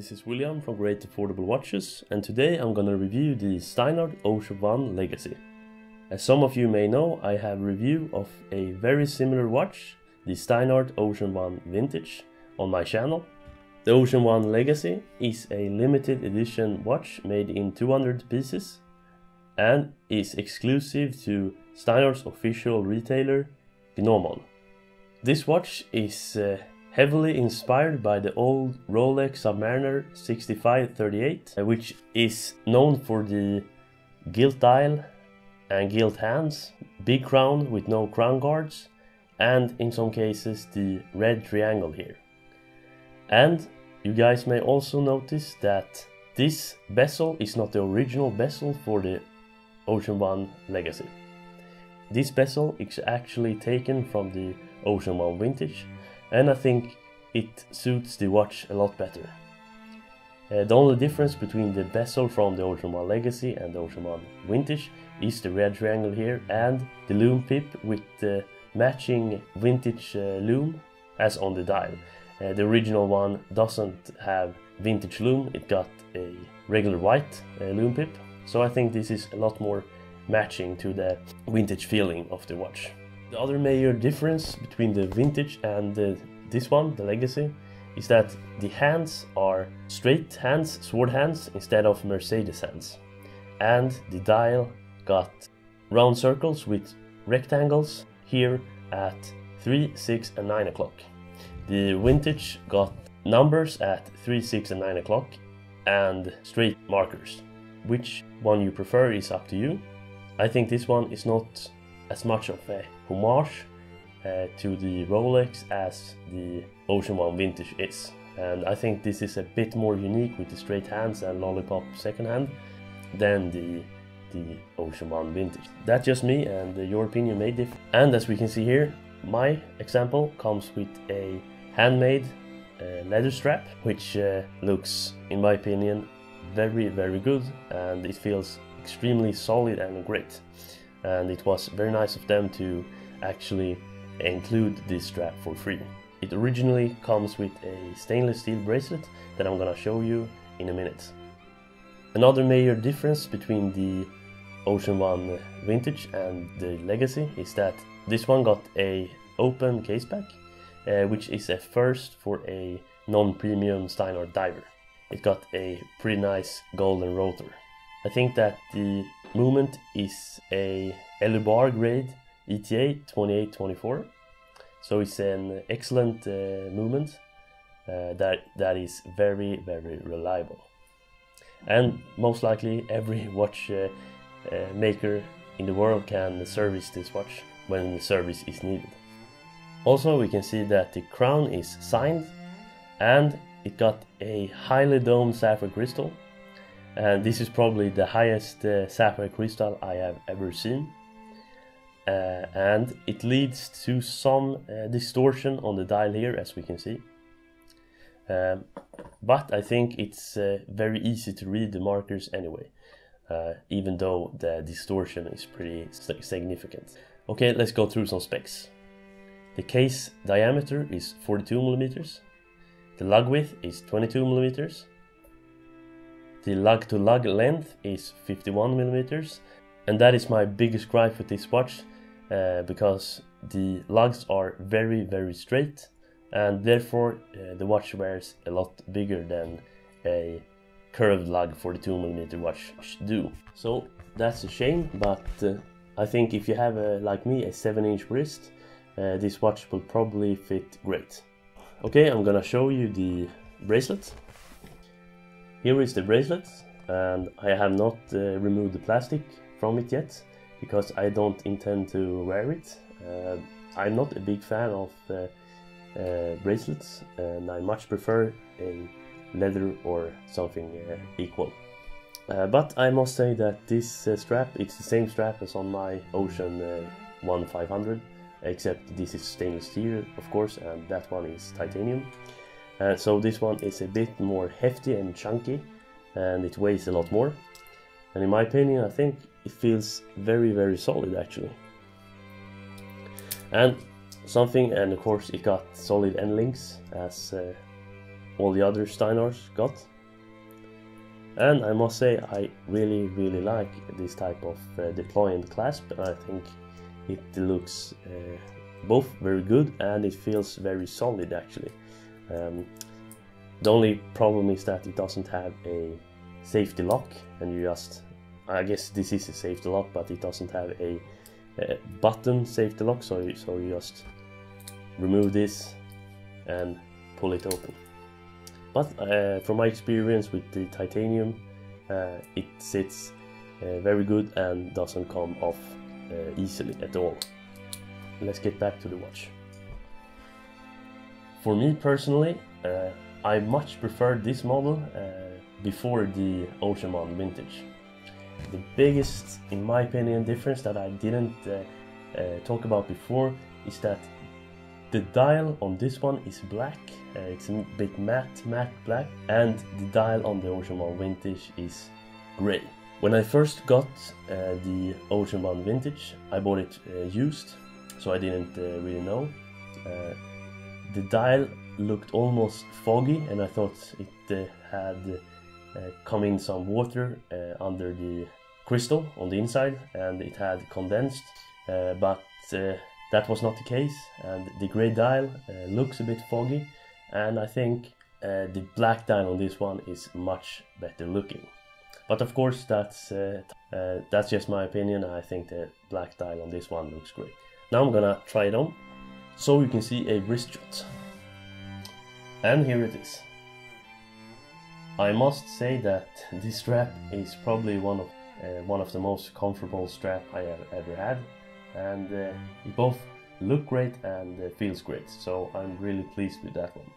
this is William from Great Affordable Watches, and today I'm gonna review the Steinhart Ocean One Legacy. As some of you may know, I have a review of a very similar watch, the Steinhart Ocean One Vintage, on my channel. The Ocean One Legacy is a limited edition watch made in 200 pieces and is exclusive to Steinhart's official retailer, Gnomon. This watch is heavily inspired by the old Rolex Submariner 6538, which is known for the gilt dial and gilt hands, big crown with no crown guards, and in some cases the red triangle here. And you guys may also notice that this bezel is not the original bezel for the Ocean One Legacy. This bezel is actually taken from the Ocean One Vintage, and I think it suits the watch a lot better. The only difference between the bezel from the Ocean One Legacy and the Ocean One Vintage is the red triangle here and the lume pip with the matching vintage lume as on the dial. The original one doesn't have vintage lume, it got a regular white lume pip, so I think this is a lot more matching to the vintage feeling of the watch. The other major difference between the vintage and this one, the Legacy, is that the hands are straight hands, sword hands, instead of Mercedes hands. And the dial got round circles with rectangles here at 3, 6 and 9 o'clock. The Vintage got numbers at 3, 6 and 9 o'clock and straight markers. Which one you prefer is up to you. I think this one is not as much of a homage to the Rolex as the Ocean One Vintage is. And I think this is a bit more unique with the straight hands and lollipop second hand than the Ocean One Vintage. That's just me, and your opinion may differ. And as we can see here, my example comes with a handmade leather strap, which looks, in my opinion, very good, and it feels extremely solid and great. And it was very nice of them to actually include this strap for free. It originally comes with a stainless steel bracelet that I'm gonna show you in a minute. Another major difference between the Ocean One Vintage and the Legacy is that this one got a open case back, which is a first for a non-premium Steinhart diver. It got a pretty nice golden rotor. I think that the movement is a Elubar grade ETA 2824, so it's an excellent movement that is very reliable. And most likely every watch maker in the world can service this watch when the service is needed. Also, we can see that the crown is signed and it got a highly domed sapphire crystal. And this is probably the highest sapphire crystal I have ever seen. And it leads to some distortion on the dial here, as we can see. But I think it's very easy to read the markers anyway, even though the distortion is pretty significant. Okay, let's go through some specs. The case diameter is 42 millimeters. The lug width is 22 millimeters. The lug-to-lug length is 51 millimeters, and that is my biggest gripe with this watch, because the lugs are very straight, and therefore the watch wears a lot bigger than a curved lug 42 millimeter watch should do. So that's a shame, but I think if you have, like me, a 7-inch wrist, this watch will probably fit great. Okay, I'm gonna show you the bracelet. Here is the bracelet, and I have not removed the plastic from it yet, because I don't intend to wear it. I'm not a big fan of bracelets, and I much prefer a leather or something equal. But I must say that this strap, it's the same strap as on my Ocean One 500, except this is stainless steel, of course, and that one is titanium. So this one is a bit more hefty and chunky, and it weighs a lot more. And in my opinion, I think it feels very solid actually. And something, and of course it got solid end links as all the other Steinharts got. And I must say I really like this type of deployant clasp, and I think it looks both very good and it feels very solid actually. The only problem is that it doesn't have a safety lock, and you just, I guess this is a safety lock, but it doesn't have a button safety lock, so you just remove this and pull it open. But from my experience with the titanium, it sits very good and doesn't come off easily at all. Let's get back to the watch. For me personally, I much preferred this model before the Ocean One Vintage. The biggest, in my opinion, difference that I didn't talk about before is that the dial on this one is black. It's a bit matte black, and the dial on the Ocean One Vintage is grey. When I first got the Ocean One Vintage, I bought it used, so I didn't really know. The dial looked almost foggy, and I thought it had come in some water under the crystal on the inside, and it had condensed, but that was not the case, and the grey dial looks a bit foggy, and I think the black dial on this one is much better looking. But of course that's just my opinion. I think the black dial on this one looks great. Now I'm gonna try it on, so you can see a wrist shot. And here it is. I must say that this strap is probably one of the most comfortable strap I have ever had, and it both look great and feels great, so I'm really pleased with that one.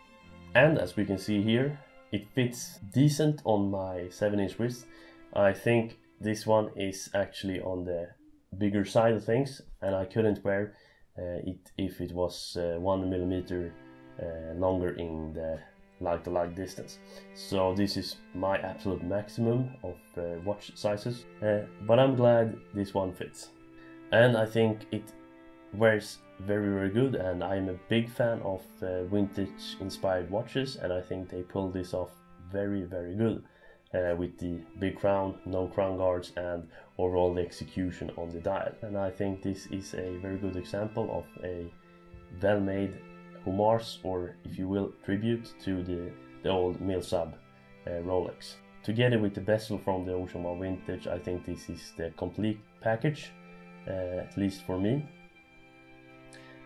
And as we can see here, it fits decent on my 7-inch wrist. I think this one is actually on the bigger side of things, and I couldn't wear it if it was 1 millimeter longer in the like-to-like distance. So this is my absolute maximum of watch sizes, but I'm glad this one fits. And I think it wears very good, and I'm a big fan of vintage inspired watches, and I think they pull this off very good with the big crown, no crown guards, and overall the execution on the dial. And I think this is a very good example of a well-made homage, or if you will, tribute to the old Mil-Sub Rolex. Together with the bezel from the Ocean One Vintage, I think this is the complete package, at least for me.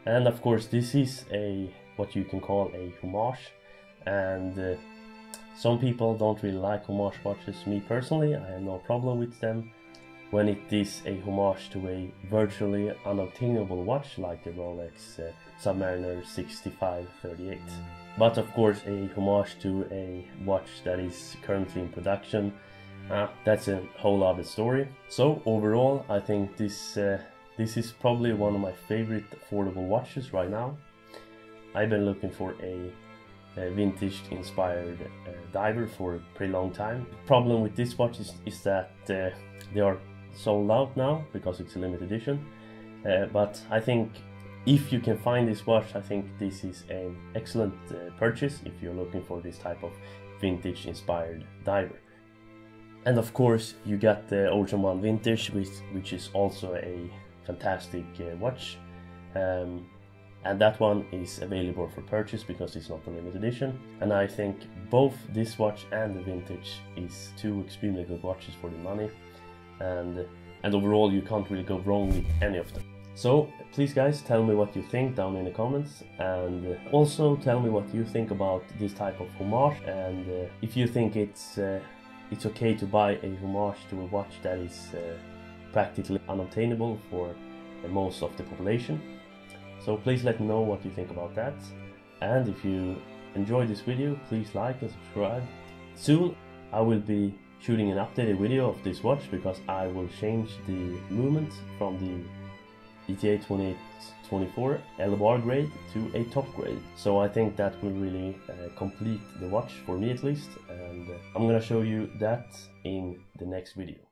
And of course this is what you can call a homage, and some people don't really like homage watches. Me personally, I have no problem with them when it is a homage to a virtually unobtainable watch like the Rolex Submariner 6538. But of course a homage to a watch that is currently in production, that's a whole other story. So overall I think this is probably one of my favorite affordable watches right now. I've been looking for a vintage inspired diver for a pretty long time. The problem with this watch is that they are sold out now because it's a limited edition, but I think if you can find this watch, I think this is an excellent purchase if you're looking for this type of vintage inspired diver. And of course you got the Ocean One Vintage, which is also a fantastic watch, and that one is available for purchase because it's not a limited edition. And I think both this watch and the Vintage is two extremely good watches for the money, and overall you can't really go wrong with any of them. So please guys, tell me what you think down in the comments, and also tell me what you think about this type of homage, and if you think it's okay to buy a homage to a watch that is practically unobtainable for most of the population. So please let me know what you think about that, and if you enjoyed this video, please like and subscribe. Soon I will be shooting an updated video of this watch because I will change the movement from the ETA 2824 L bar grade to a top grade. So I think that will really complete the watch, for me at least, and I'm gonna show you that in the next video.